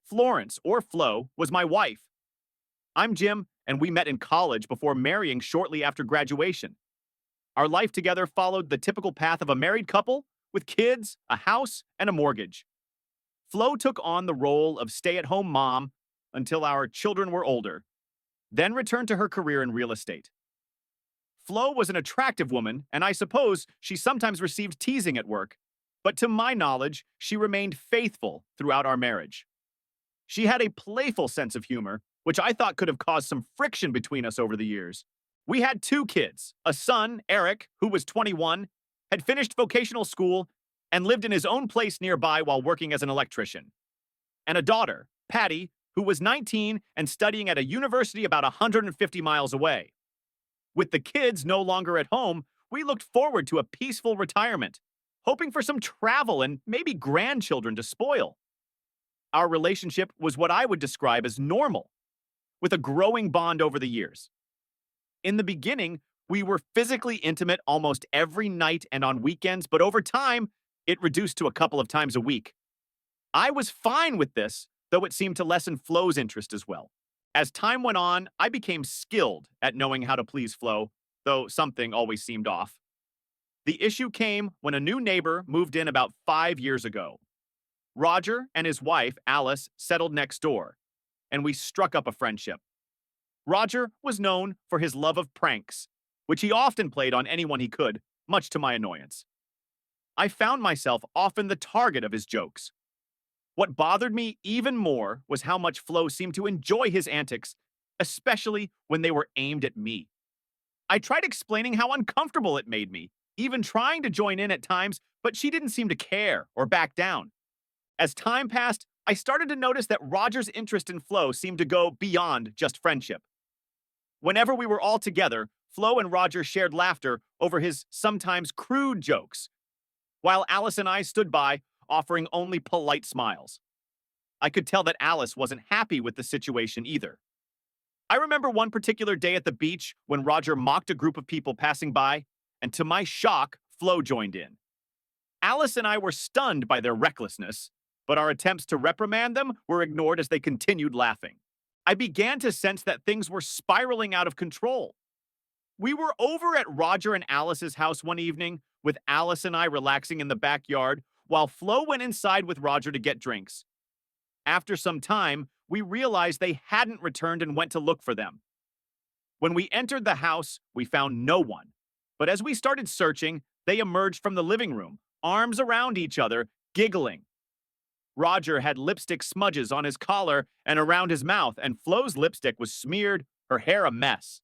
Florence, or Flo, was my wife. I'm Jim, and we met in college before marrying shortly after graduation. Our life together followed the typical path of a married couple with kids, a house, and a mortgage. Flo took on the role of stay at home mom until our children were older, then returned to her career in real estate. Flo was an attractive woman, and I suppose she sometimes received teasing at work, but to my knowledge, she remained faithful throughout our marriage. She had a playful sense of humor, which I thought could have caused some friction between us over the years. We had two kids, a son, Eric, who was 21, had finished vocational school, and lived in his own place nearby while working as an electrician, and a daughter, Patty, who was 19 and studying at a university about 150 miles away. With the kids no longer at home, we looked forward to a peaceful retirement, hoping for some travel and maybe grandchildren to spoil. Our relationship was what I would describe as normal, with a growing bond over the years. In the beginning, we were physically intimate almost every night and on weekends, but over time, it reduced to a couple of times a week. I was fine with this, though it seemed to lessen Flo's interest as well. As time went on, I became skilled at knowing how to please Flo, though something always seemed off. The issue came when a new neighbor moved in about 5 years ago. Roger and his wife, Alice, settled next door, and we struck up a friendship. Roger was known for his love of pranks, which he often played on anyone he could, much to my annoyance. I found myself often the target of his jokes. What bothered me even more was how much Flo seemed to enjoy his antics, especially when they were aimed at me. I tried explaining how uncomfortable it made me, even trying to join in at times, but she didn't seem to care or back down. As time passed, I started to notice that Roger's interest in Flo seemed to go beyond just friendship. Whenever we were all together, Flo and Roger shared laughter over his sometimes crude jokes, while Alice and I stood by, offering only polite smiles. I could tell that Alice wasn't happy with the situation either. I remember one particular day at the beach when Roger mocked a group of people passing by, and to my shock, Flo joined in. Alice and I were stunned by their recklessness, but our attempts to reprimand them were ignored as they continued laughing. I began to sense that things were spiraling out of control. We were over at Roger and Alice's house one evening, with Alice and I relaxing in the backyard, while Flo went inside with Roger to get drinks. After some time, we realized they hadn't returned and went to look for them. When we entered the house, we found no one. But as we started searching, they emerged from the living room, arms around each other, giggling. Roger had lipstick smudges on his collar and around his mouth, and Flo's lipstick was smeared, her hair a mess.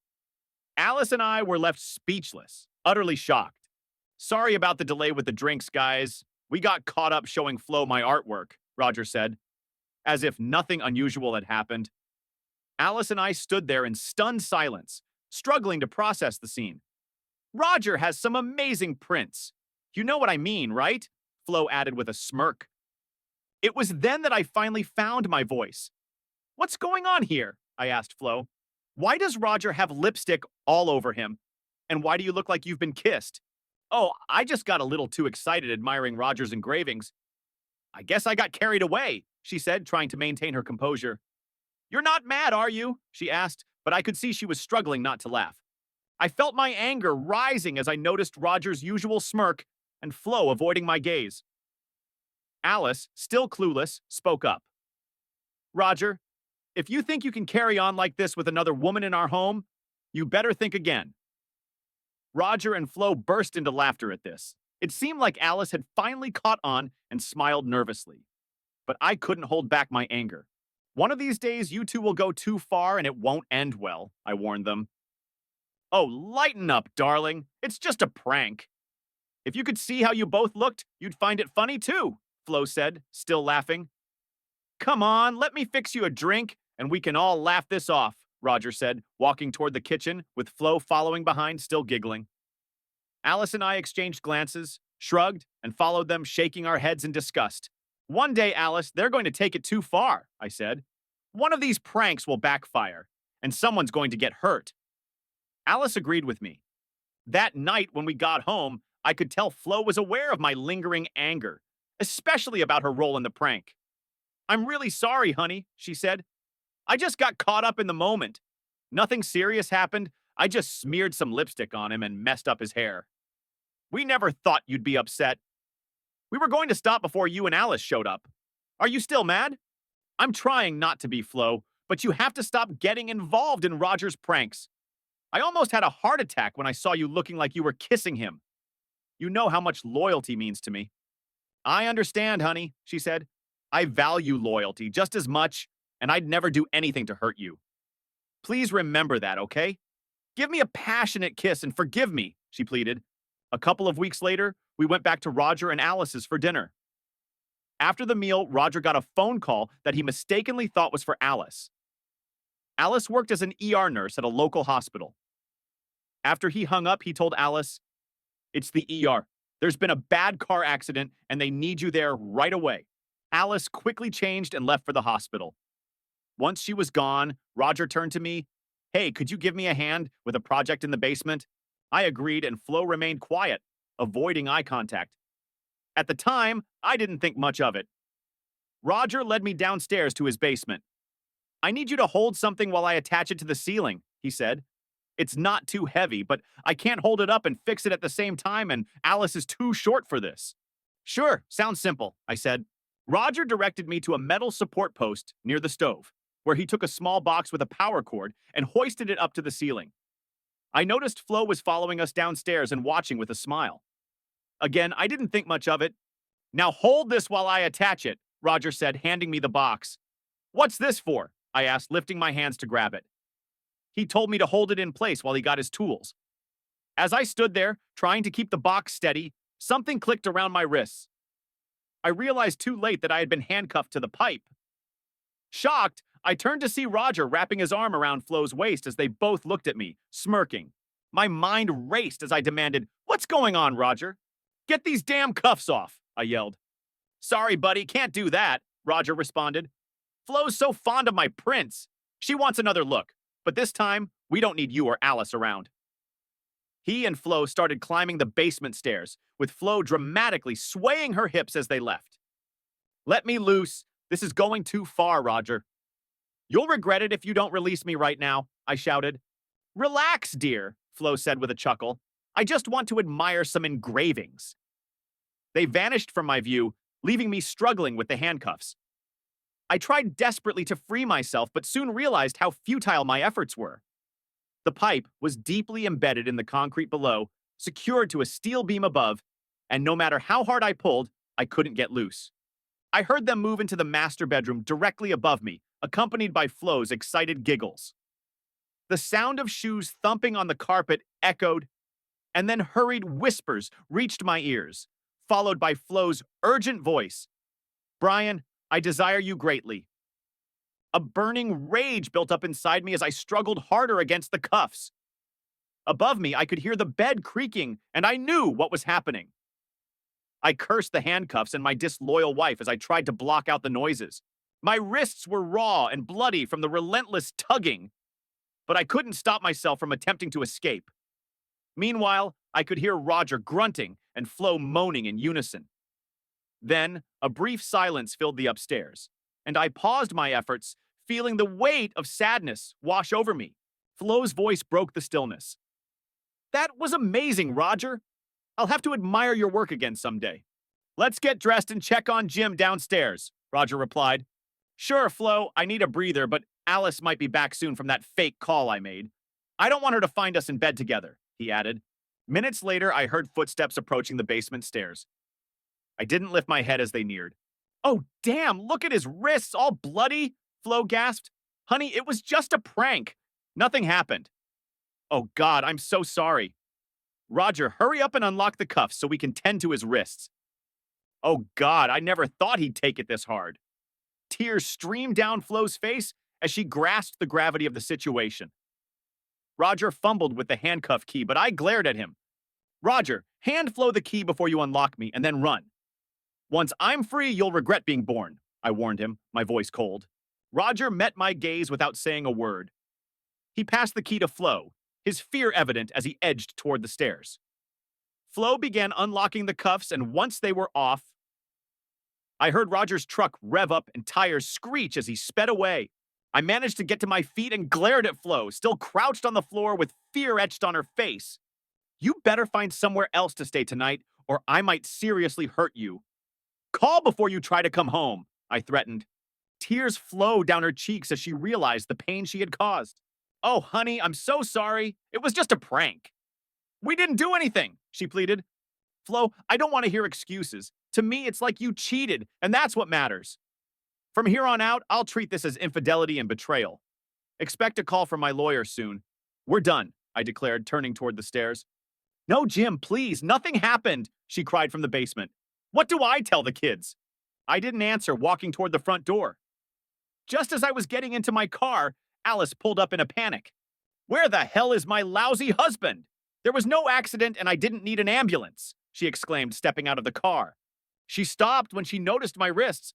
Alice and I were left speechless, utterly shocked. Sorry about the delay with the drinks, guys. We got caught up showing Flo my artwork, Roger said, as if nothing unusual had happened. Alice and I stood there in stunned silence, struggling to process the scene. Roger has some amazing prints. You know what I mean, right? Flo added with a smirk. It was then that I finally found my voice. What's going on here? I asked Flo. Why does Roger have lipstick all over him? And why do you look like you've been kissed? Oh, I just got a little too excited admiring Roger's engravings. I guess I got carried away, she said, trying to maintain her composure. You're not mad, are you? She asked, but I could see she was struggling not to laugh. I felt my anger rising as I noticed Roger's usual smirk and Flo avoiding my gaze. Alice, still clueless, spoke up. Roger, if you think you can carry on like this with another woman in our home, you better think again. Roger and Flo burst into laughter at this. It seemed like Alice had finally caught on and smiled nervously. But I couldn't hold back my anger. One of these days, you two will go too far and it won't end well, I warned them. Oh, lighten up, darling. It's just a prank. If you could see how you both looked, you'd find it funny too, Flo said, still laughing. Come on, let me fix you a drink and we can all laugh this off, Roger said, walking toward the kitchen, with Flo following behind, still giggling. Alice and I exchanged glances, shrugged, and followed them, shaking our heads in disgust. One day, Alice, they're going to take it too far, I said. One of these pranks will backfire, and someone's going to get hurt. Alice agreed with me. That night, when we got home, I could tell Flo was aware of my lingering anger, especially about her role in the prank. I'm really sorry, honey, she said. I just got caught up in the moment. Nothing serious happened. I just smeared some lipstick on him and messed up his hair. We never thought you'd be upset. We were going to stop before you and Alice showed up. Are you still mad? I'm trying not to be, Flo, but you have to stop getting involved in Roger's pranks. I almost had a heart attack when I saw you looking like you were kissing him. You know how much loyalty means to me. I understand, honey, she said. I value loyalty just as much, and I'd never do anything to hurt you. Please remember that, okay? Give me a passionate kiss and forgive me, she pleaded. A couple of weeks later, we went back to Roger and Alice's for dinner. After the meal, Roger got a phone call that he mistakenly thought was for Alice. Alice worked as an ER nurse at a local hospital. After he hung up, he told Alice, "It's the ER. There's been a bad car accident, and they need you there right away." Alice quickly changed and left for the hospital. Once she was gone, Roger turned to me. "Hey, could you give me a hand with a project in the basement?" I agreed, and Flo remained quiet, avoiding eye contact. At the time, I didn't think much of it. Roger led me downstairs to his basement. "I need you to hold something while I attach it to the ceiling," he said. "It's not too heavy, but I can't hold it up and fix it at the same time, and Alice is too short for this." "Sure, sounds simple," I said. Roger directed me to a metal support post near the stove, where he took a small box with a power cord and hoisted it up to the ceiling. I noticed Flo was following us downstairs and watching with a smile. Again, I didn't think much of it. "Now hold this while I attach it," Roger said, handing me the box. "What's this for?" I asked, lifting my hands to grab it. He told me to hold it in place while he got his tools. As I stood there, trying to keep the box steady, something clicked around my wrists. I realized too late that I had been handcuffed to the pipe. Shocked, I turned to see Roger wrapping his arm around Flo's waist as they both looked at me, smirking. My mind raced as I demanded, "What's going on, Roger? Get these damn cuffs off," I yelled. "Sorry, buddy, can't do that," Roger responded. "Flo's so fond of my prints. She wants another look, but this time, we don't need you or Alice around." He and Flo started climbing the basement stairs, with Flo dramatically swaying her hips as they left. "Let me loose. This is going too far, Roger." "You'll regret it if you don't release me right now," I shouted. "Relax, dear," Flo said with a chuckle. "I just want to admire some engravings." They vanished from my view, leaving me struggling with the handcuffs. I tried desperately to free myself, but soon realized how futile my efforts were. The pipe was deeply embedded in the concrete below, secured to a steel beam above, and no matter how hard I pulled, I couldn't get loose. I heard them move into the master bedroom directly above me, accompanied by Flo's excited giggles. The sound of shoes thumping on the carpet echoed, and then hurried whispers reached my ears, followed by Flo's urgent voice. "Brian, I desire you greatly." A burning rage built up inside me as I struggled harder against the cuffs. Above me, I could hear the bed creaking, and I knew what was happening. I cursed the handcuffs and my disloyal wife as I tried to block out the noises. My wrists were raw and bloody from the relentless tugging, but I couldn't stop myself from attempting to escape. Meanwhile, I could hear Roger grunting and Flo moaning in unison. Then, a brief silence filled the upstairs, and I paused my efforts, feeling the weight of sadness wash over me. Flo's voice broke the stillness. "That was amazing, Roger. I'll have to admire your work again someday." "Let's get dressed and check on Jim downstairs," Roger replied. "Sure, Flo, I need a breather, but Alice might be back soon from that fake call I made. I don't want her to find us in bed together," he added. Minutes later, I heard footsteps approaching the basement stairs. I didn't lift my head as they neared. "Oh, damn, look at his wrists, all bloody," Flo gasped. "Honey, it was just a prank. Nothing happened." "Oh, God, I'm so sorry." "Roger, hurry up and unlock the cuffs so we can tend to his wrists." "Oh, God, I never thought he'd take it this hard." Tears streamed down Flo's face as she grasped the gravity of the situation. Roger fumbled with the handcuff key, but I glared at him. "Roger, hand Flo the key before you unlock me, and then run." "Once I'm free, you'll regret being born," I warned him, my voice cold. Roger met my gaze without saying a word. He passed the key to Flo, his fear evident as he edged toward the stairs. Flo began unlocking the cuffs, and once they were off, I heard Roger's truck rev up and tires screech as he sped away. I managed to get to my feet and glared at Flo, still crouched on the floor with fear etched on her face. You better find somewhere else to stay tonight, or I might seriously hurt you. Call before you try to come home, I threatened. Tears flowed down her cheeks as she realized the pain she had caused. Oh, honey, I'm so sorry. It was just a prank. We didn't do anything, she pleaded. Flo, I don't want to hear excuses. To me, it's like you cheated, and that's what matters. From here on out, I'll treat this as infidelity and betrayal. Expect a call from my lawyer soon. We're done, I declared, turning toward the stairs. No, Jim, please, nothing happened, she cried from the basement. What do I tell the kids? I didn't answer, walking toward the front door. Just as I was getting into my car, Alice pulled up in a panic. Where the hell is my lousy husband? There was no accident and I didn't need an ambulance, she exclaimed, stepping out of the car. She stopped when she noticed my wrists.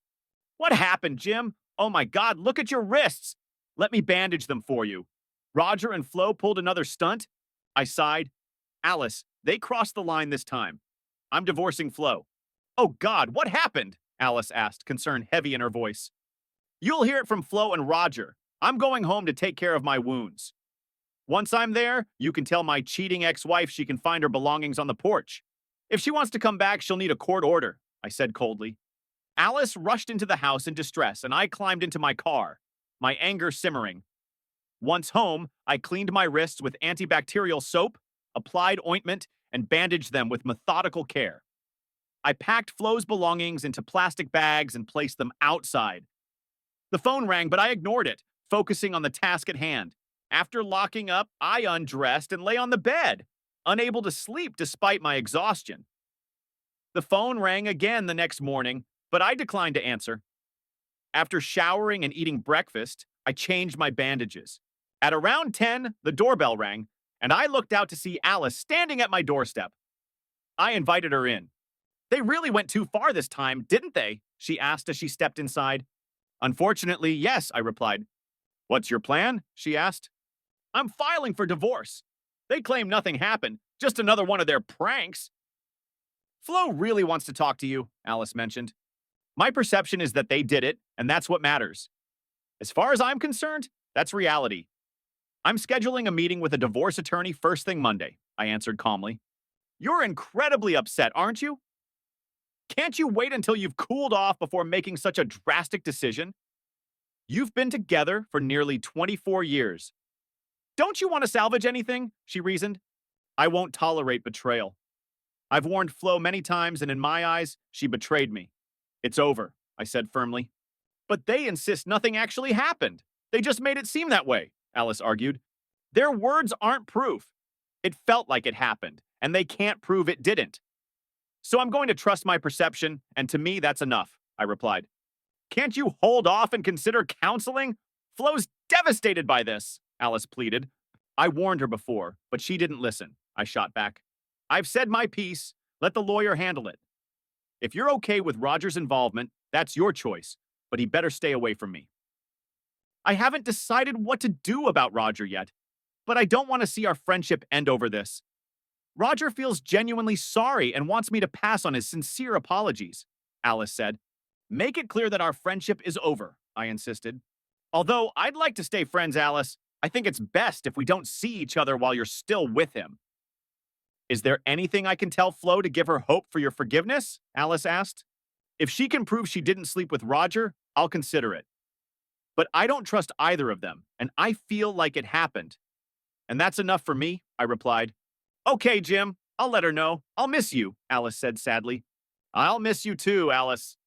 What happened, Jim? Oh my God, look at your wrists. Let me bandage them for you. Roger and Flo pulled another stunt? I sighed. Alice, they crossed the line this time. I'm divorcing Flo. Oh God, what happened? Alice asked, concern heavy in her voice. You'll hear it from Flo and Roger. I'm going home to take care of my wounds. Once I'm there, you can tell my cheating ex-wife she can find her belongings on the porch. If she wants to come back, she'll need a court order, I said coldly. Alice rushed into the house in distress, and I climbed into my car, my anger simmering. Once home, I cleaned my wrists with antibacterial soap, applied ointment, and bandaged them with methodical care. I packed Flo's belongings into plastic bags and placed them outside. The phone rang, but I ignored it, focusing on the task at hand. After locking up, I undressed and lay on the bed, unable to sleep despite my exhaustion. The phone rang again the next morning, but I declined to answer. After showering and eating breakfast, I changed my bandages. At around 10, the doorbell rang, and I looked out to see Alice standing at my doorstep. I invited her in. They really went too far this time, didn't they? She asked as she stepped inside. Unfortunately, yes, I replied. What's your plan? She asked. I'm filing for divorce. They claim nothing happened, just another one of their pranks. Flo really wants to talk to you, Alice mentioned. My perception is that they did it, and that's what matters. As far as I'm concerned, that's reality. I'm scheduling a meeting with a divorce attorney first thing Monday, I answered calmly. You're incredibly upset, aren't you? Can't you wait until you've cooled off before making such a drastic decision? You've been together for nearly 24 years. Don't you want to salvage anything? She reasoned. I won't tolerate betrayal. I've warned Flo many times, and in my eyes, she betrayed me. It's over, I said firmly. But they insist nothing actually happened. They just made it seem that way, Alice argued. Their words aren't proof. It felt like it happened, and they can't prove it didn't. So I'm going to trust my perception, and to me, that's enough, I replied. Can't you hold off and consider counseling? Flo's devastated by this, Alice pleaded. I warned her before, but she didn't listen, I shot back. I've said my piece. Let the lawyer handle it. If you're okay with Roger's involvement, that's your choice, but he better stay away from me. I haven't decided what to do about Roger yet, but I don't want to see our friendship end over this. Roger feels genuinely sorry and wants me to pass on his sincere apologies, Alice said. Make it clear that our friendship is over, I insisted. Although I'd like to stay friends, Alice, I think it's best if we don't see each other while you're still with him. Is there anything I can tell Flo to give her hope for your forgiveness? Alice asked. If she can prove she didn't sleep with Roger, I'll consider it. But I don't trust either of them, and I feel like it happened. And that's enough for me, I replied. Okay, Jim, I'll let her know. I'll miss you, Alice said sadly. I'll miss you too, Alice.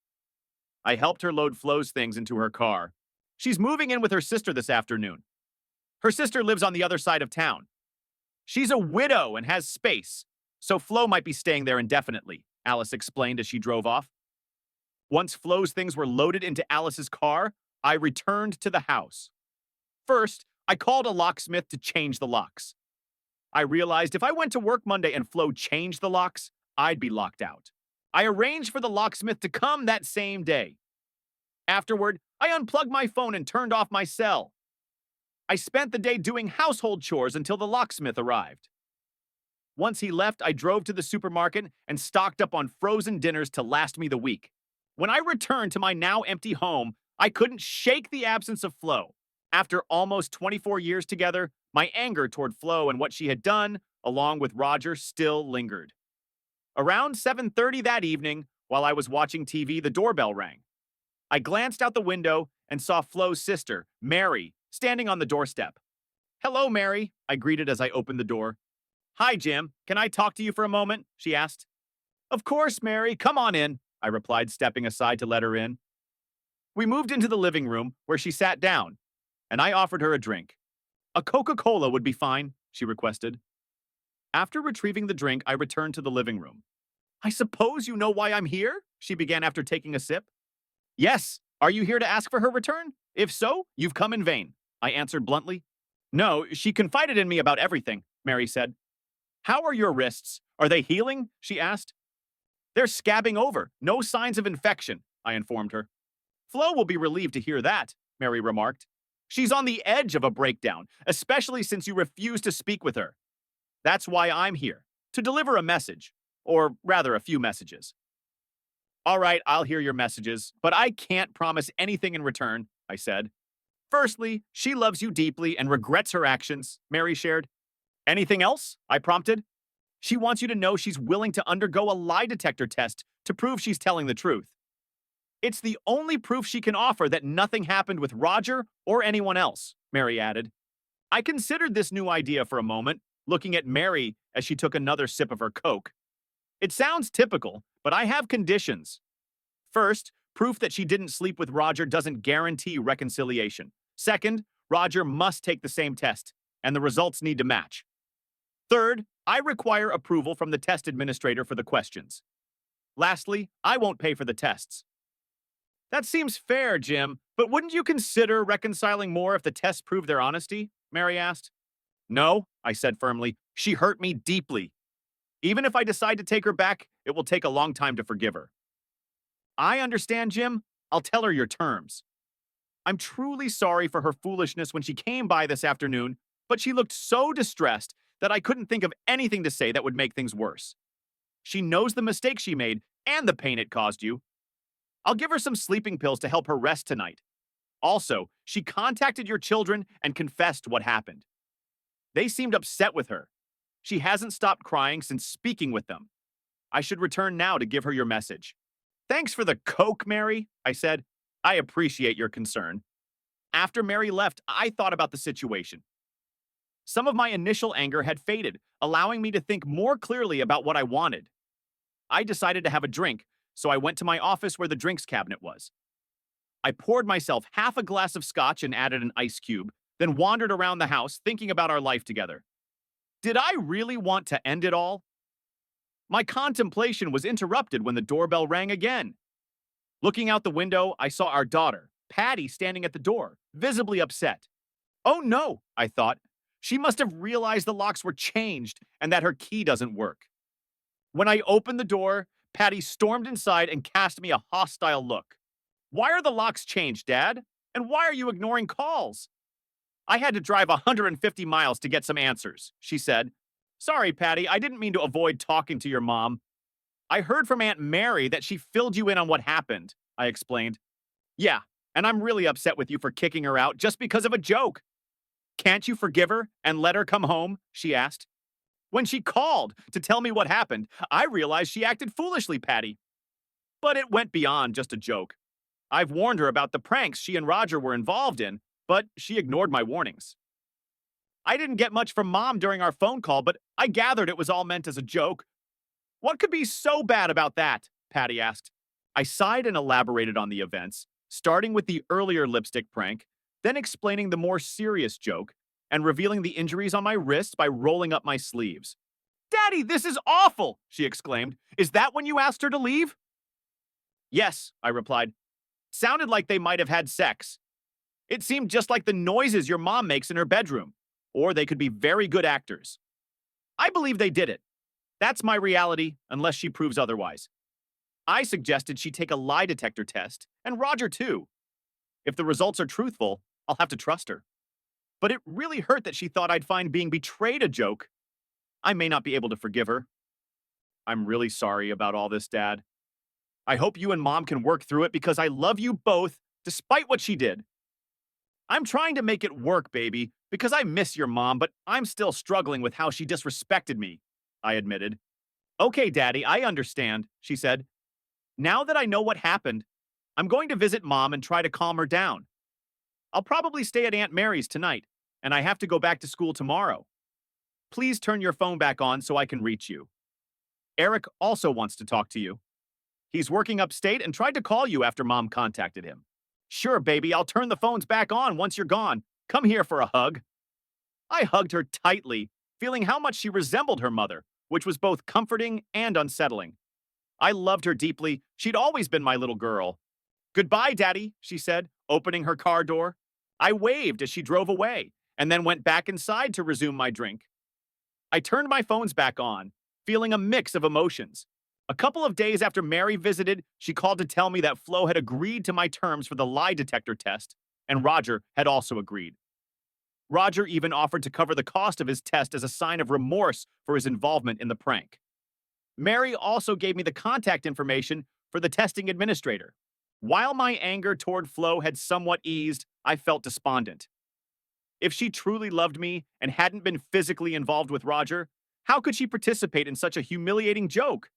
I helped her load Flo's things into her car. She's moving in with her sister this afternoon. Her sister lives on the other side of town. She's a widow and has space, so Flo might be staying there indefinitely, Alice explained as she drove off. Once Flo's things were loaded into Alice's car, I returned to the house. First, I called a locksmith to change the locks. I realized if I went to work Monday and Flo changed the locks, I'd be locked out. I arranged for the locksmith to come that same day. Afterward, I unplugged my phone and turned off my cell. I spent the day doing household chores until the locksmith arrived. Once he left, I drove to the supermarket and stocked up on frozen dinners to last me the week. When I returned to my now empty home, I couldn't shake the absence of Flo. After almost 24 years together, my anger toward Flo and what she had done, along with Roger, still lingered. Around 7:30 that evening, while I was watching TV, the doorbell rang. I glanced out the window and saw Flo's sister, Mary, standing on the doorstep. "Hello, Mary," I greeted as I opened the door. "Hi, Jim. Can I talk to you for a moment?" she asked. "Of course, Mary. Come on in," I replied, stepping aside to let her in. We moved into the living room, where she sat down, and I offered her a drink. "A Coca-Cola would be fine," she requested. After retrieving the drink, I returned to the living room. "I suppose you know why I'm here?" she began after taking a sip. "Yes. Are you here to ask for her return? If so, you've come in vain," I answered bluntly. "No, she confided in me about everything," Mary said. "How are your wrists? Are they healing?" she asked. "They're scabbing over. No signs of infection," I informed her. "Flo will be relieved to hear that," Mary remarked. "She's on the edge of a breakdown, especially since you refuse to speak with her. That's why I'm here, to deliver a message. Or rather, a few messages." "All right, I'll hear your messages, but I can't promise anything in return," I said. "Firstly, she loves you deeply and regrets her actions," Mary shared. "Anything else?" I prompted. "She wants you to know she's willing to undergo a lie detector test to prove she's telling the truth. It's the only proof she can offer that nothing happened with Roger or anyone else," Mary added. I considered this new idea for a moment, looking at Mary as she took another sip of her Coke. "It sounds typical, but I have conditions. First, proof that she didn't sleep with Roger doesn't guarantee reconciliation. Second, Roger must take the same test, and the results need to match. Third, I require approval from the test administrator for the questions. Lastly, I won't pay for the tests." "That seems fair, Jim, but wouldn't you consider reconciling more if the tests prove their honesty?" Mary asked. "No," I said firmly. "She hurt me deeply. Even if I decide to take her back, it will take a long time to forgive her." "I understand, Jim. I'll tell her your terms. I'm truly sorry for her foolishness when she came by this afternoon, but she looked so distressed that I couldn't think of anything to say that would make things worse. She knows the mistake she made and the pain it caused you. I'll give her some sleeping pills to help her rest tonight. Also, she contacted your children and confessed what happened. They seemed upset with her. She hasn't stopped crying since speaking with them. I should return now to give her your message." "Thanks for the Coke, Mary," I said. "I appreciate your concern." After Mary left, I thought about the situation. Some of my initial anger had faded, allowing me to think more clearly about what I wanted. I decided to have a drink, so I went to my office where the drinks cabinet was. I poured myself half a glass of scotch and added an ice cube, then wandered around the house thinking about our life together. Did I really want to end it all? My contemplation was interrupted when the doorbell rang again. Looking out the window, I saw our daughter, Patty, standing at the door, visibly upset. "Oh no," I thought. "She must have realized the locks were changed and that her key doesn't work." When I opened the door, Patty stormed inside and cast me a hostile look. "Why are the locks changed, Dad? And why are you ignoring calls?" "I had to drive 150 miles to get some answers," she said. "Sorry, Patty, I didn't mean to avoid talking to your mom." "I heard from Aunt Mary that she filled you in on what happened," I explained. "Yeah, and I'm really upset with you for kicking her out just because of a joke." "Can't you forgive her and let her come home?" she asked. "When she called to tell me what happened, I realized she acted foolishly, Patty. But it went beyond just a joke. I've warned her about the pranks she and Roger were involved in, but she ignored my warnings. I didn't get much from Mom during our phone call, but I gathered it was all meant as a joke." "What could be so bad about that?" Patty asked. I sighed and elaborated on the events, starting with the earlier lipstick prank, then explaining the more serious joke, and revealing the injuries on my wrists by rolling up my sleeves. "Daddy, this is awful!" she exclaimed. "Is that when you asked her to leave?" "Yes," I replied. "Sounded like they might have had sex. It seemed just like the noises your mom makes in her bedroom. Or they could be very good actors. I believe they did it. That's my reality, unless she proves otherwise. I suggested she take a lie detector test, and Roger too. If the results are truthful, I'll have to trust her. But it really hurt that she thought I'd find being betrayed a joke. I may not be able to forgive her. I'm really sorry about all this, Dad." I hope you and Mom can work through it because I love you both, despite what she did. I'm trying to make it work, baby, because I miss your mom, but I'm still struggling with how she disrespected me, I admitted. Okay, Daddy, I understand, she said. Now that I know what happened, I'm going to visit Mom and try to calm her down. I'll probably stay at Aunt Mary's tonight, and I have to go back to school tomorrow. Please turn your phone back on so I can reach you. Eric also wants to talk to you. He's working upstate and tried to call you after Mom contacted him. Sure, baby, I'll turn the phones back on once you're gone. Come here for a hug. I hugged her tightly, feeling how much she resembled her mother, which was both comforting and unsettling. I loved her deeply. She'd always been my little girl. Goodbye, Daddy, she said, opening her car door. I waved as she drove away, and then went back inside to resume my drink. I turned my phones back on, feeling a mix of emotions. A couple of days after Mary visited, she called to tell me that Flo had agreed to my terms for the lie detector test, and Roger had also agreed. Roger even offered to cover the cost of his test as a sign of remorse for his involvement in the prank. Mary also gave me the contact information for the testing administrator. While my anger toward Flo had somewhat eased, I felt despondent. If she truly loved me and hadn't been physically involved with Roger, how could she participate in such a humiliating joke?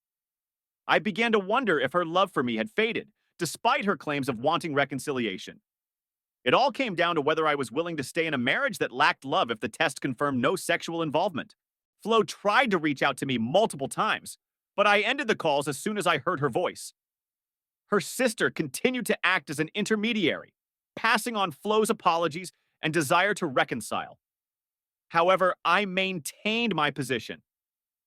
I began to wonder if her love for me had faded, despite her claims of wanting reconciliation. It all came down to whether I was willing to stay in a marriage that lacked love if the test confirmed no sexual involvement. Flo tried to reach out to me multiple times, but I ended the calls as soon as I heard her voice. Her sister continued to act as an intermediary, passing on Flo's apologies and desire to reconcile. However, I maintained my position,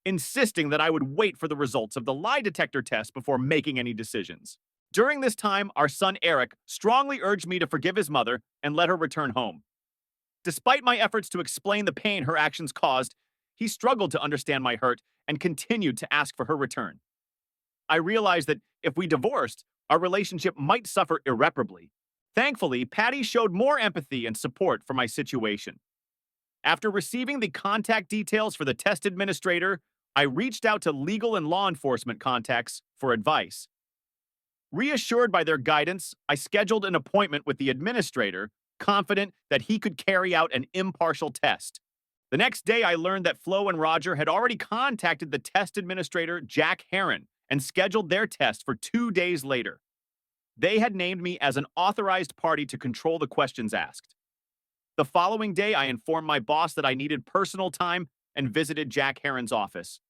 insisting that I would wait for the results of the lie detector test before making any decisions. During this time, our son Eric strongly urged me to forgive his mother and let her return home. Despite my efforts to explain the pain her actions caused, he struggled to understand my hurt and continued to ask for her return. I realized that if we divorced, our relationship might suffer irreparably. Thankfully, Patty showed more empathy and support for my situation. After receiving the contact details for the test administrator, I reached out to legal and law enforcement contacts for advice. Reassured by their guidance, I scheduled an appointment with the administrator, confident that he could carry out an impartial test. The next day, I learned that Flo and Roger had already contacted the test administrator, Jack Heron, and scheduled their test for 2 days later. They had named me as an authorized party to control the questions asked. The following day, I informed my boss that I needed personal time and visited Jack Heron's office.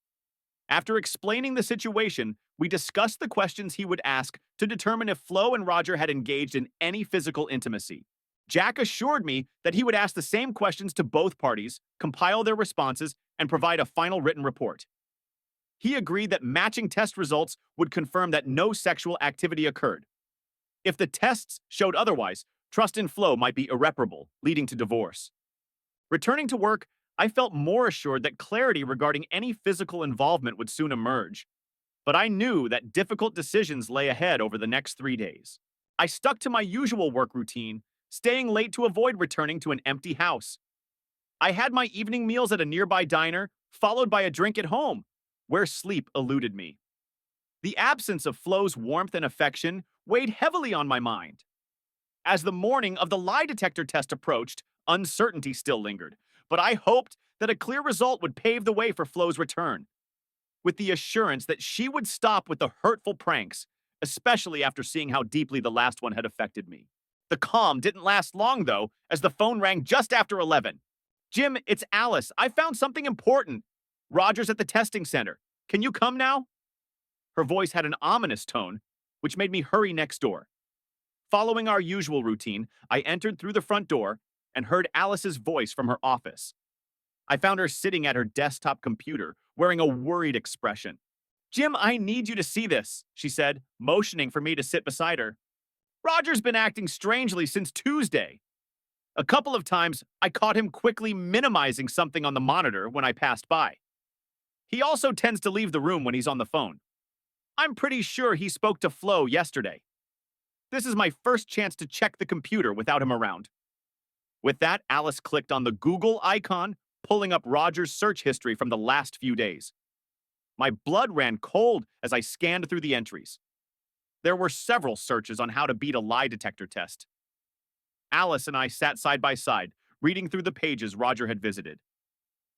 After explaining the situation, we discussed the questions he would ask to determine if Flo and Roger had engaged in any physical intimacy. Jack assured me that he would ask the same questions to both parties, compile their responses, and provide a final written report. He agreed that matching test results would confirm that no sexual activity occurred. If the tests showed otherwise, trust in Flo might be irreparable, leading to divorce. Returning to work, I felt more assured that clarity regarding any physical involvement would soon emerge. But I knew that difficult decisions lay ahead over the next 3 days. I stuck to my usual work routine, staying late to avoid returning to an empty house. I had my evening meals at a nearby diner, followed by a drink at home, where sleep eluded me. The absence of Flo's warmth and affection weighed heavily on my mind. As the morning of the lie detector test approached, uncertainty still lingered, but I hoped that a clear result would pave the way for Flo's return, with the assurance that she would stop with the hurtful pranks, especially after seeing how deeply the last one had affected me. The calm didn't last long, though, as the phone rang just after 11. Jim, it's Alice. I found something important. Roger's at the testing center. Can you come now? Her voice had an ominous tone, which made me hurry next door. Following our usual routine, I entered through the front door and heard Alice's voice from her office. I found her sitting at her desktop computer, wearing a worried expression. Jim, I need you to see this, she said, motioning for me to sit beside her. Roger's been acting strangely since Tuesday. A couple of times, I caught him quickly minimizing something on the monitor when I passed by. He also tends to leave the room when he's on the phone. I'm pretty sure he spoke to Flo yesterday. This is my first chance to check the computer without him around. With that, Alice clicked on the Google icon, pulling up Roger's search history from the last few days. My blood ran cold as I scanned through the entries. There were several searches on how to beat a lie detector test. Alice and I sat side by side, reading through the pages Roger had visited.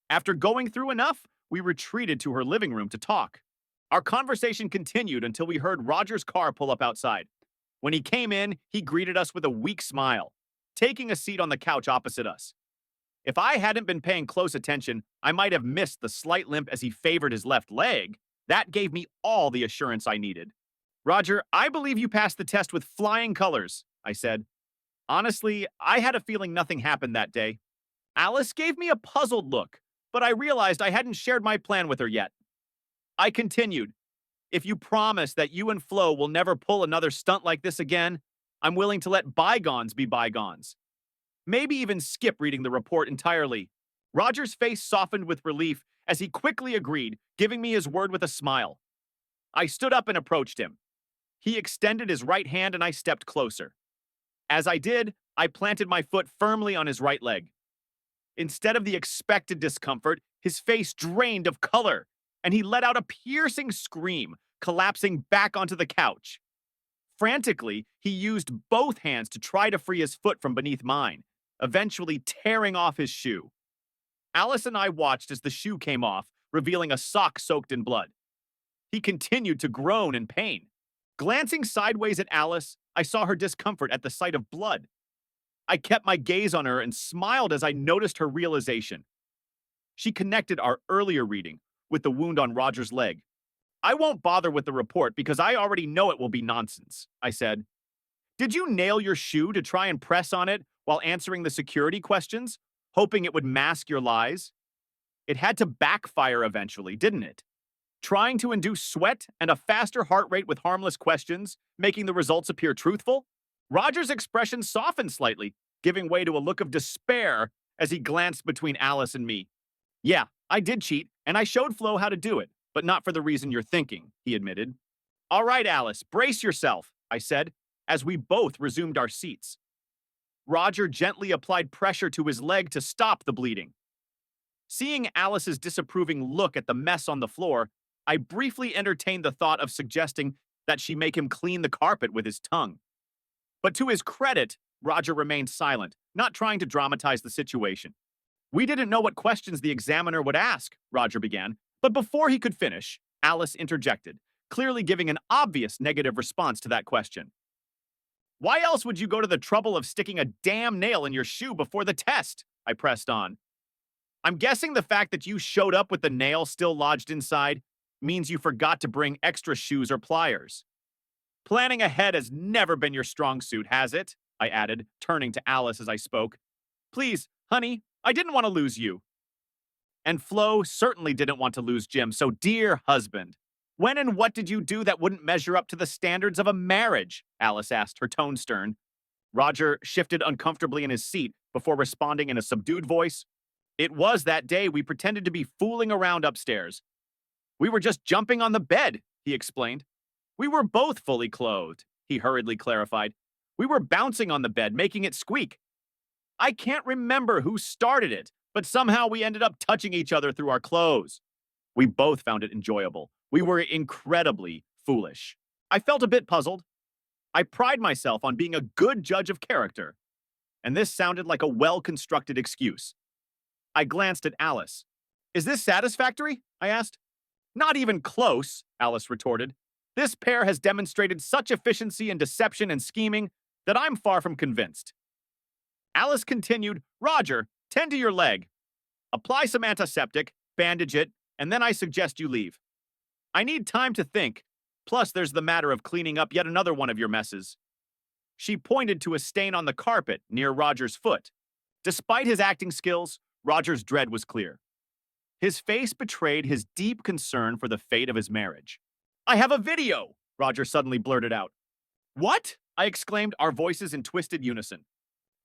After going through enough, we retreated to her living room to talk. Our conversation continued until we heard Roger's car pull up outside. When he came in, he greeted us with a weak smile, taking a seat on the couch opposite us. If I hadn't been paying close attention, I might have missed the slight limp as he favored his left leg. That gave me all the assurance I needed. Roger, I believe you passed the test with flying colors, I said. Honestly, I had a feeling nothing happened that day. Alice gave me a puzzled look, but I realized I hadn't shared my plan with her yet. I continued, if you promise that you and Flo will never pull another stunt like this again, I'm willing to let bygones be bygones. Maybe even skip reading the report entirely. Roger's face softened with relief as he quickly agreed, giving me his word with a smile. I stood up and approached him. He extended his right hand and I stepped closer. As I did, I planted my foot firmly on his right leg. Instead of the expected discomfort, his face drained of color, and he let out a piercing scream, collapsing back onto the couch. Frantically, he used both hands to try to free his foot from beneath mine, eventually tearing off his shoe. Alice and I watched as the shoe came off, revealing a sock soaked in blood. He continued to groan in pain. Glancing sideways at Alice, I saw her discomfort at the sight of blood. I kept my gaze on her and smiled as I noticed her realization. She connected our earlier reading with the wound on Roger's leg. I won't bother with the report because I already know it will be nonsense, I said. Did you nail your shoe to try and press on it while answering the security questions, hoping it would mask your lies? It had to backfire eventually, didn't it? Trying to induce sweat and a faster heart rate with harmless questions, making the results appear truthful? Roger's expression softened slightly, giving way to a look of despair as he glanced between Alice and me. Yeah, I did cheat, and I showed Flo how to do it, but not for the reason you're thinking, he admitted. All right, Alice, brace yourself, I said, as we both resumed our seats. Roger gently applied pressure to his leg to stop the bleeding. Seeing Alice's disapproving look at the mess on the floor, I briefly entertained the thought of suggesting that she make him clean the carpet with his tongue. But to his credit, Roger remained silent, not trying to dramatize the situation. We didn't know what questions the examiner would ask, Roger began, but before he could finish, Alice interjected, clearly giving an obvious negative response to that question. Why else would you go to the trouble of sticking a damn nail in your shoe before the test? I pressed on. I'm guessing the fact that you showed up with the nail still lodged inside means you forgot to bring extra shoes or pliers. Planning ahead has never been your strong suit, has it? I added, turning to Alice as I spoke. Please, honey, I didn't want to lose you. And Flo certainly didn't want to lose Jim, so dear husband, when and what did you do that wouldn't measure up to the standards of a marriage? Alice asked, her tone stern. Roger shifted uncomfortably in his seat before responding in a subdued voice. It was that day we pretended to be fooling around upstairs. We were just jumping on the bed, he explained. We were both fully clothed, he hurriedly clarified. We were bouncing on the bed, making it squeak. I can't remember who started it, but somehow we ended up touching each other through our clothes. We both found it enjoyable. We were incredibly foolish. I felt a bit puzzled. I pride myself on being a good judge of character, and this sounded like a well-constructed excuse. I glanced at Alice. Is this satisfactory? I asked. Not even close, Alice retorted. This pair has demonstrated such efficiency in deception and scheming that I'm far from convinced. Alice continued, Roger, tend to your leg. Apply some antiseptic, bandage it, and then I suggest you leave. I need time to think. Plus, there's the matter of cleaning up yet another one of your messes. She pointed to a stain on the carpet near Roger's foot. Despite his acting skills, Roger's dread was clear. His face betrayed his deep concern for the fate of his marriage. I have a video, Roger suddenly blurted out. What? I exclaimed, our voices in twisted unison.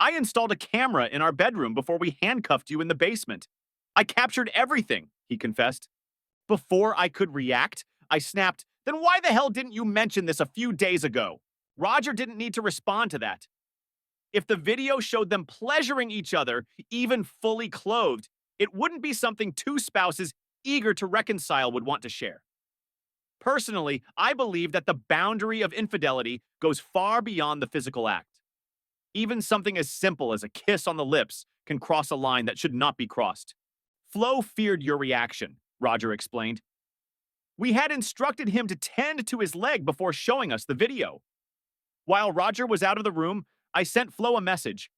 I installed a camera in our bedroom before we handcuffed you in the basement. I captured everything, he confessed. Before I could react, I snapped, then why the hell didn't you mention this a few days ago? Roger didn't need to respond to that. If the video showed them pleasuring each other, even fully clothed, it wouldn't be something two spouses eager to reconcile would want to share. Personally, I believe that the boundary of infidelity goes far beyond the physical act. Even something as simple as a kiss on the lips can cross a line that should not be crossed. Flo feared your reaction, Roger explained. We had instructed him to tend to his leg before showing us the video. While Roger was out of the room, I sent Flo a message.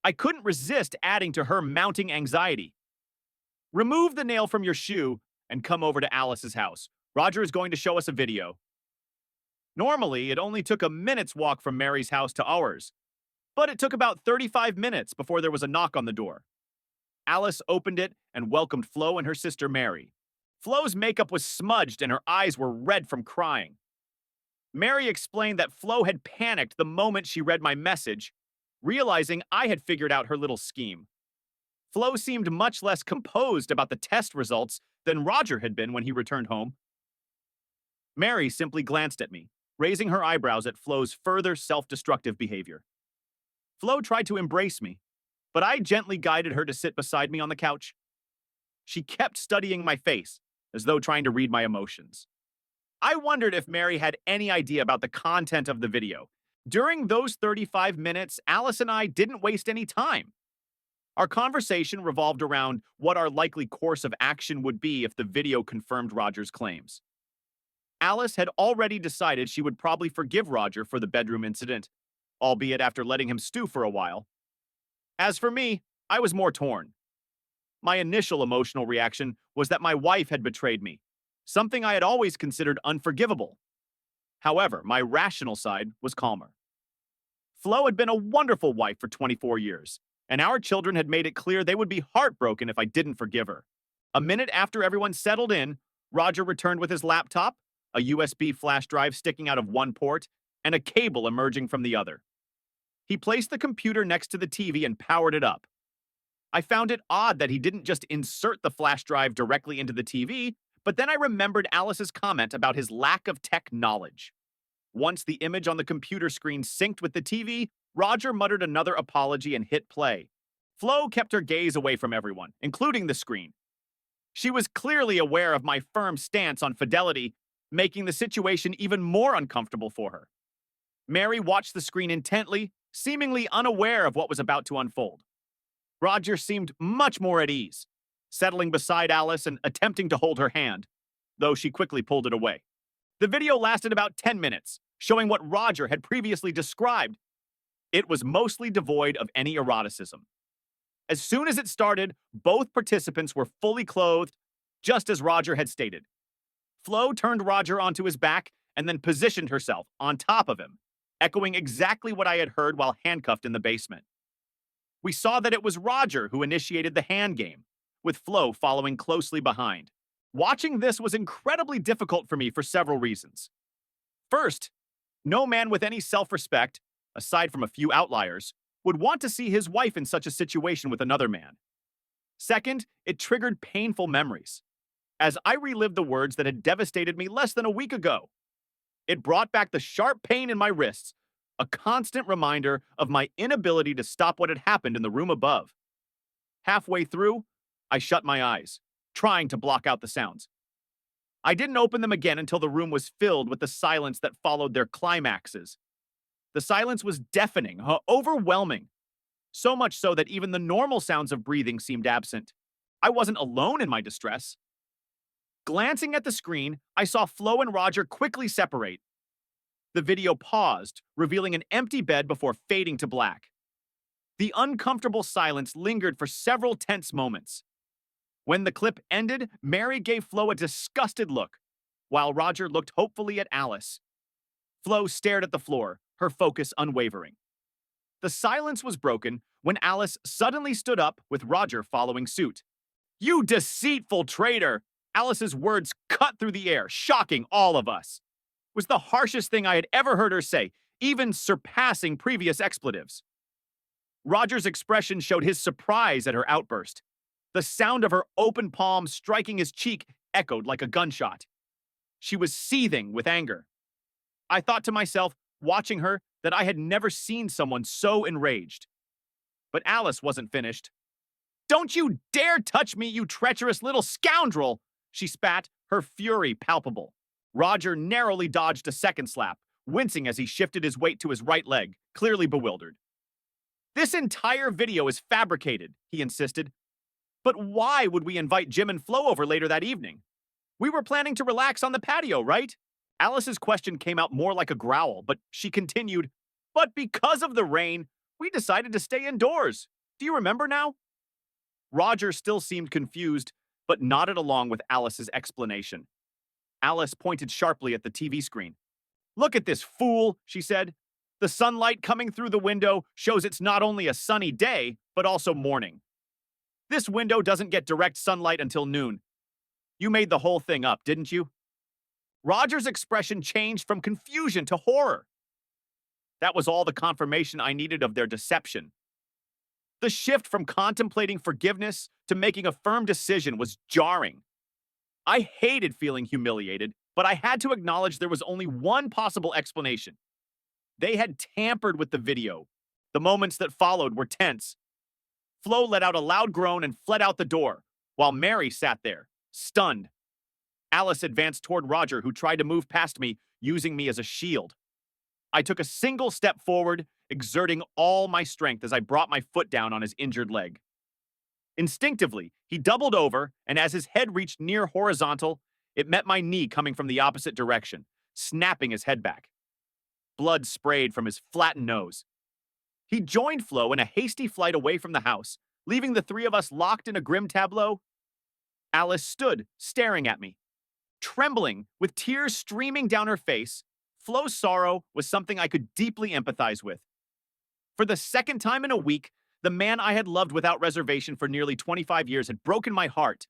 I couldn't resist adding to her mounting anxiety. Remove the nail from your shoe and come over to Alice's house. Roger is going to show us a video. Normally, it only took a minute's walk from Mary's house to ours, but it took about 35 minutes before there was a knock on the door. Alice opened it and welcomed Flo and her sister Mary. Flo's makeup was smudged and her eyes were red from crying. Mary explained that Flo had panicked the moment she read my message, realizing I had figured out her little scheme. Flo seemed much less composed about the test results than Roger had been when he returned home. Mary simply glanced at me, raising her eyebrows at Flo's further self-destructive behavior. Flo tried to embrace me, but I gently guided her to sit beside me on the couch. She kept studying my face, as though trying to read my emotions. I wondered if Mary had any idea about the content of the video. During those 35 minutes, Alice and I didn't waste any time. Our conversation revolved around what our likely course of action would be if the video confirmed Roger's claims. Alice had already decided she would probably forgive Roger for the bedroom incident, albeit after letting him stew for a while. As for me, I was more torn. My initial emotional reaction was that my wife had betrayed me, something I had always considered unforgivable. However, my rational side was calmer. Flo had been a wonderful wife for 24 years, and our children had made it clear they would be heartbroken if I didn't forgive her. A minute after everyone settled in, Roger returned with his laptop, a USB flash drive sticking out of one port, and a cable emerging from the other. He placed the computer next to the TV and powered it up. I found it odd that he didn't just insert the flash drive directly into the TV, but then I remembered Alice's comment about his lack of tech knowledge. Once the image on the computer screen synced with the TV, Roger muttered another apology and hit play. Flo kept her gaze away from everyone, including the screen. She was clearly aware of my firm stance on fidelity, making the situation even more uncomfortable for her. Mary watched the screen intently, seemingly unaware of what was about to unfold. Roger seemed much more at ease, settling beside Alice and attempting to hold her hand, though she quickly pulled it away. The video lasted about 10 minutes, showing what Roger had previously described. It was mostly devoid of any eroticism. As soon as it started, both participants were fully clothed, just as Roger had stated. Flo turned Roger onto his back and then positioned herself on top of him, echoing exactly what I had heard while handcuffed in the basement. We saw that it was Roger who initiated the hand game, with Flo following closely behind. Watching this was incredibly difficult for me for several reasons. First, no man with any self-respect, aside from a few outliers, would want to see his wife in such a situation with another man. Second, it triggered painful memories, as I relived the words that had devastated me less than a week ago. It brought back the sharp pain in my wrists, a constant reminder of my inability to stop what had happened in the room above. Halfway through, I shut my eyes, trying to block out the sounds. I didn't open them again until the room was filled with the silence that followed their climaxes. The silence was deafening, overwhelming, so much so that even the normal sounds of breathing seemed absent. I wasn't alone in my distress. Glancing at the screen, I saw Flo and Roger quickly separate. The video paused, revealing an empty bed before fading to black. The uncomfortable silence lingered for several tense moments. When the clip ended, Mary gave Flo a disgusted look, while Roger looked hopefully at Alice. Flo stared at the floor, her focus unwavering. The silence was broken when Alice suddenly stood up, with Roger following suit. "You deceitful traitor!" Alice's words cut through the air, shocking all of us. It was the harshest thing I had ever heard her say, even surpassing previous expletives. Roger's expression showed his surprise at her outburst. The sound of her open palm striking his cheek echoed like a gunshot. She was seething with anger. I thought to myself, watching her, that I had never seen someone so enraged. But Alice wasn't finished. "Don't you dare touch me, you treacherous little scoundrel!" she spat, her fury palpable. Roger narrowly dodged a second slap, wincing as he shifted his weight to his right leg, clearly bewildered. This entire video is fabricated, he insisted. But why would we invite Jim and Flo over later that evening? We were planning to relax on the patio, right? Alice's question came out more like a growl, but she continued, But because of the rain, we decided to stay indoors. Do you remember now? Roger still seemed confused, but nodded along with Alice's explanation. Alice pointed sharply at the TV screen. Look at this fool, she said. The sunlight coming through the window shows it's not only a sunny day, but also morning. This window doesn't get direct sunlight until noon. You made the whole thing up, didn't you? Roger's expression changed from confusion to horror. That was all the confirmation I needed of their deception. The shift from contemplating forgiveness to making a firm decision was jarring. I hated feeling humiliated, but I had to acknowledge there was only one possible explanation. They had tampered with the video. The moments that followed were tense. Flo let out a loud groan and fled out the door, while Mary sat there, stunned. Alice advanced toward Roger, who tried to move past me, using me as a shield. I took a single step forward, exerting all my strength as I brought my foot down on his injured leg. Instinctively, he doubled over, and as his head reached near horizontal, it met my knee coming from the opposite direction, snapping his head back. Blood sprayed from his flattened nose. He joined Flo in a hasty flight away from the house, leaving the three of us locked in a grim tableau. Alice stood, staring at me. Trembling, with tears streaming down her face, Flo's sorrow was something I could deeply empathize with. For the second time in a week, the man I had loved without reservation for nearly 25 years had broken my heart.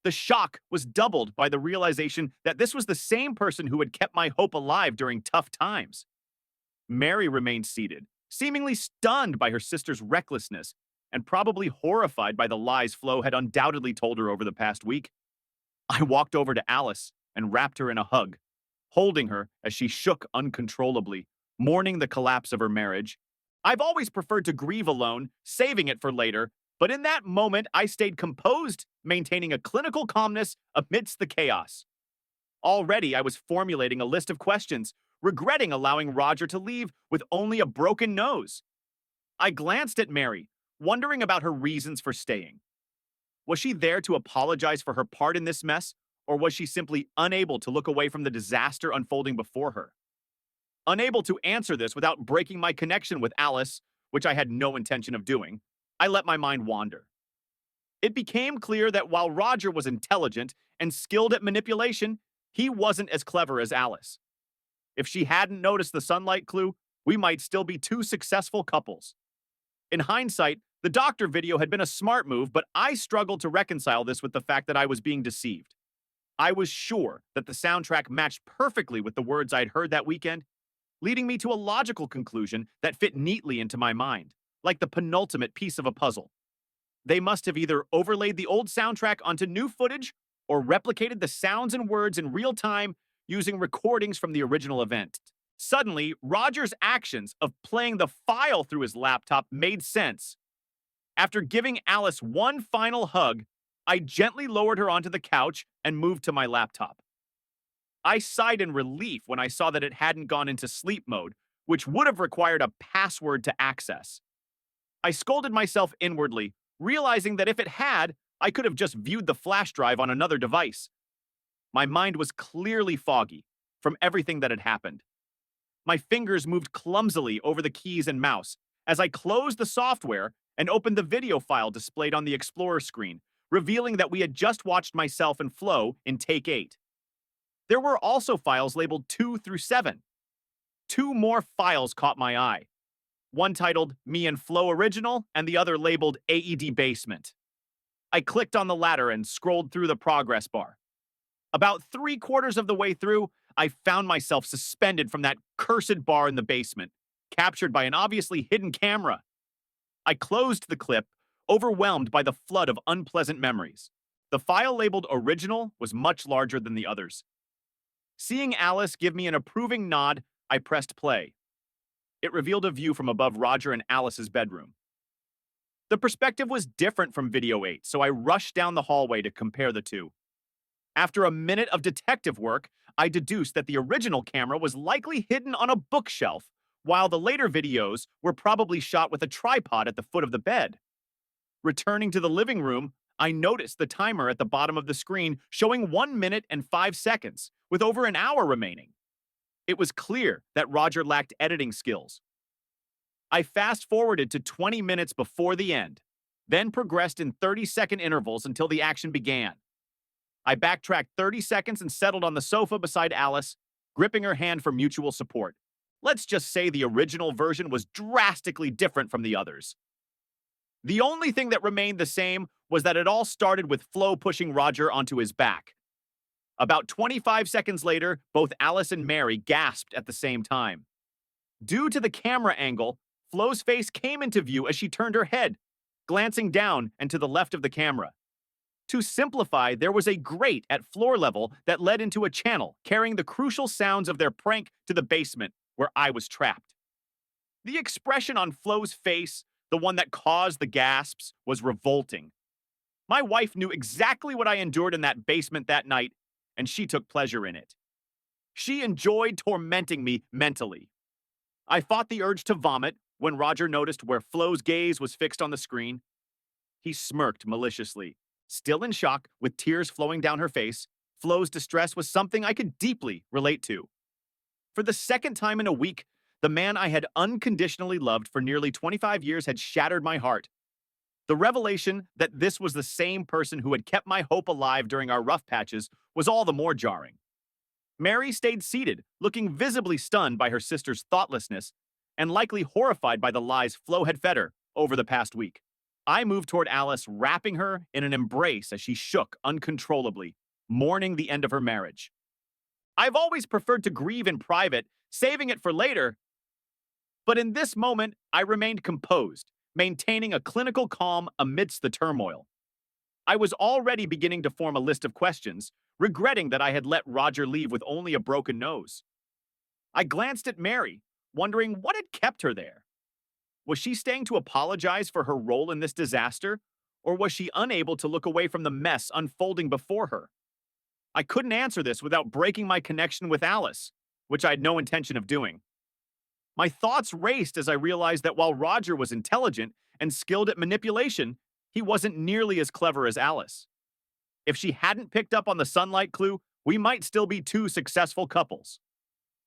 The shock was doubled by the realization that this was the same person who had kept my hope alive during tough times. Mary remained seated, seemingly stunned by her sister's recklessness and probably horrified by the lies Flo had undoubtedly told her over the past week. I walked over to Alice and wrapped her in a hug, holding her as she shook uncontrollably, mourning the collapse of her marriage. I've always preferred to grieve alone, saving it for later, but in that moment I stayed composed, maintaining a clinical calmness amidst the chaos. Already I was formulating a list of questions, regretting allowing Roger to leave with only a broken nose. I glanced at Mary, wondering about her reasons for staying. Was she there to apologize for her part in this mess, or was she simply unable to look away from the disaster unfolding before her? Unable to answer this without breaking my connection with Alice, which I had no intention of doing, I let my mind wander. It became clear that while Roger was intelligent and skilled at manipulation, he wasn't as clever as Alice. If she hadn't noticed the sunlight clue, we might still be two successful couples. In hindsight, the doctor video had been a smart move, but I struggled to reconcile this with the fact that I was being deceived. I was sure that the soundtrack matched perfectly with the words I'd heard that weekend, leading me to a logical conclusion that fit neatly into my mind, like the penultimate piece of a puzzle. They must have either overlaid the old soundtrack onto new footage or replicated the sounds and words in real time using recordings from the original event. Suddenly, Roger's actions of playing the file through his laptop made sense. After giving Alice one final hug, I gently lowered her onto the couch and moved to my laptop. I sighed in relief when I saw that it hadn't gone into sleep mode, which would have required a password to access. I scolded myself inwardly, realizing that if it had, I could have just viewed the flash drive on another device. My mind was clearly foggy from everything that had happened. My fingers moved clumsily over the keys and mouse as I closed the software and opened the video file displayed on the Explorer screen, revealing that we had just watched myself and Flo in take 8. There were also files labeled 2 through 7. 2 more files caught my eye. One titled Me and Flo Original and the other labeled AED Basement. I clicked on the latter and scrolled through the progress bar. About 3/4 of the way through, I found myself suspended from that cursed bar in the basement, captured by an obviously hidden camera. I closed the clip, overwhelmed by the flood of unpleasant memories. The file labeled Original was much larger than the others. Seeing Alice give me an approving nod, I pressed play. It revealed a view from above Roger and Alice's bedroom. The perspective was different from video 8, so I rushed down the hallway to compare the two. After a minute of detective work, I deduced that the original camera was likely hidden on a bookshelf, while the later videos were probably shot with a tripod at the foot of the bed. Returning to the living room, I noticed the timer at the bottom of the screen showing 1 minute and 5 seconds, with over an hour remaining. It was clear that Roger lacked editing skills. I fast forwarded to 20 minutes before the end, then progressed in 30-second intervals until the action began. I backtracked 30 seconds and settled on the sofa beside Alice, gripping her hand for mutual support. Let's just say the original version was drastically different from the others. The only thing that remained the same was that it all started with Flo pushing Roger onto his back. About 25 seconds later, both Alice and Mary gasped at the same time. Due to the camera angle, Flo's face came into view as she turned her head, glancing down and to the left of the camera. To simplify, there was a grate at floor level that led into a channel carrying the crucial sounds of their prank to the basement where I was trapped. The expression on Flo's face, the one that caused the gasps, was revolting. My wife knew exactly what I endured in that basement that night, and she took pleasure in it. She enjoyed tormenting me mentally. I fought the urge to vomit when Roger noticed where Flo's gaze was fixed on the screen. He smirked maliciously. Still in shock, with tears flowing down her face, Flo's distress was something I could deeply relate to. For the second time in a week, the man I had unconditionally loved for nearly 25 years had shattered my heart. The revelation that this was the same person who had kept my hope alive during our rough patches was all the more jarring. Mary stayed seated, looking visibly stunned by her sister's thoughtlessness and likely horrified by the lies Flo had fed her over the past week. I moved toward Alice, wrapping her in an embrace as she shook uncontrollably, mourning the end of her marriage. I've always preferred to grieve in private, saving it for later, but in this moment, I remained composed, maintaining a clinical calm amidst the turmoil. I was already beginning to form a list of questions, regretting that I had let Roger leave with only a broken nose. I glanced at Mary, wondering what had kept her there. Was she staying to apologize for her role in this disaster, or was she unable to look away from the mess unfolding before her? I couldn't answer this without breaking my connection with Alice, which I had no intention of doing. My thoughts raced as I realized that while Roger was intelligent and skilled at manipulation, he wasn't nearly as clever as Alice. If she hadn't picked up on the sunlight clue, we might still be two successful couples.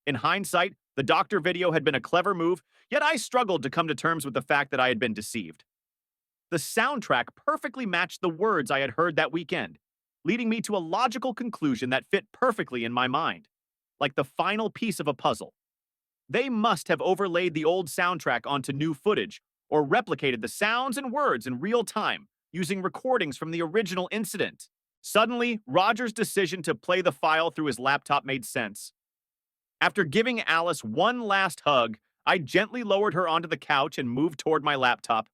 In hindsight, the doctor video had been a clever move, yet I struggled to come to terms with the fact that I had been deceived. The soundtrack perfectly matched the words I had heard that weekend, leading me to a logical conclusion that fit perfectly in my mind, like the final piece of a puzzle. They must have overlaid the old soundtrack onto new footage, or replicated the sounds and words in real time, using recordings from the original incident. Suddenly, Roger's decision to play the file through his laptop made sense. After giving Alice one last hug, I gently lowered her onto the couch and moved toward my laptop.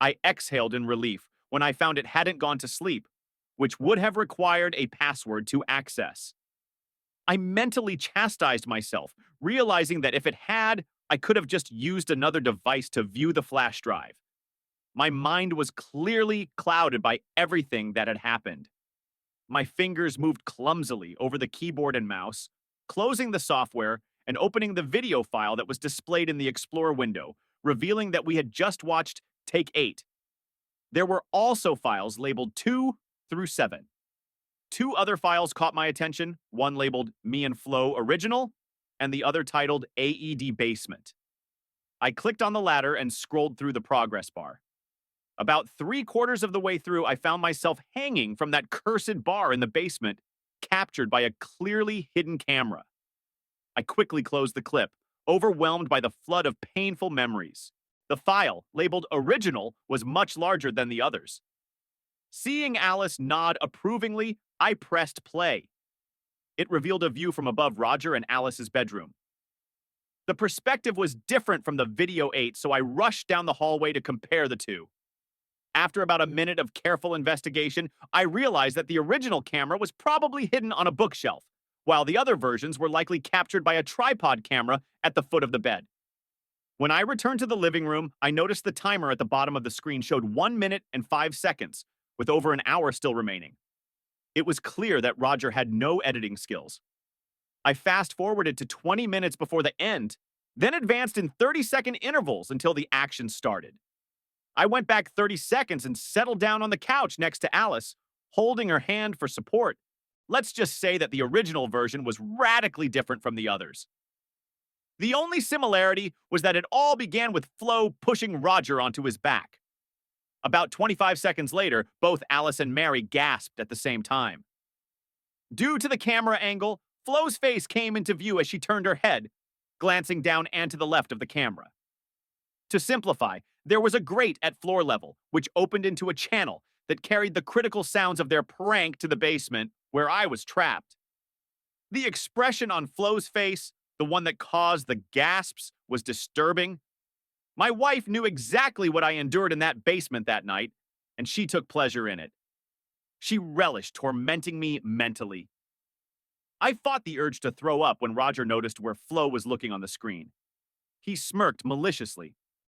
I exhaled in relief when I found it hadn't gone to sleep, which would have required a password to access. I mentally chastised myself, realizing that if it had, I could have just used another device to view the flash drive. My mind was clearly clouded by everything that had happened. My fingers moved clumsily over the keyboard and mouse, closing the software and opening the video file that was displayed in the Explorer window, revealing that we had just watched Take 8. There were also files labeled 2 through 7. Two other files caught my attention, one labeled Me and Flo Original, and the other titled AED Basement. I clicked on the latter and scrolled through the progress bar. About 3/4 of the way through, I found myself hanging from that cursed bar in the basement, captured by a clearly hidden camera. I quickly closed the clip, overwhelmed by the flood of painful memories. The file, labeled Original, was much larger than the others. Seeing Alice nod approvingly, I pressed play. It revealed a view from above Roger and Alice's bedroom. The perspective was different from the video 8, so I rushed down the hallway to compare the two. After about a minute of careful investigation, I realized that the original camera was probably hidden on a bookshelf, while the other versions were likely captured by a tripod camera at the foot of the bed. When I returned to the living room, I noticed the timer at the bottom of the screen showed 1 minute and 5 seconds, with over an hour still remaining. It was clear that Roger had no editing skills. I fast forwarded to 20 minutes before the end, then advanced in 30-second intervals until the action started. I went back 30 seconds and settled down on the couch next to Alice, holding her hand for support. Let's just say that the original version was radically different from the others. The only similarity was that it all began with Flo pushing Roger onto his back. About 25 seconds later, both Alice and Mary gasped at the same time. Due to the camera angle, Flo's face came into view as she turned her head, glancing down and to the left of the camera. To simplify, there was a grate at floor level, which opened into a channel that carried the critical sounds of their prank to the basement, where I was trapped. The expression on Flo's face, the one that caused the gasps, was disturbing. My wife knew exactly what I endured in that basement that night, and she took pleasure in it. She relished tormenting me mentally. I fought the urge to throw up when Roger noticed where Flo was looking on the screen. He smirked maliciously,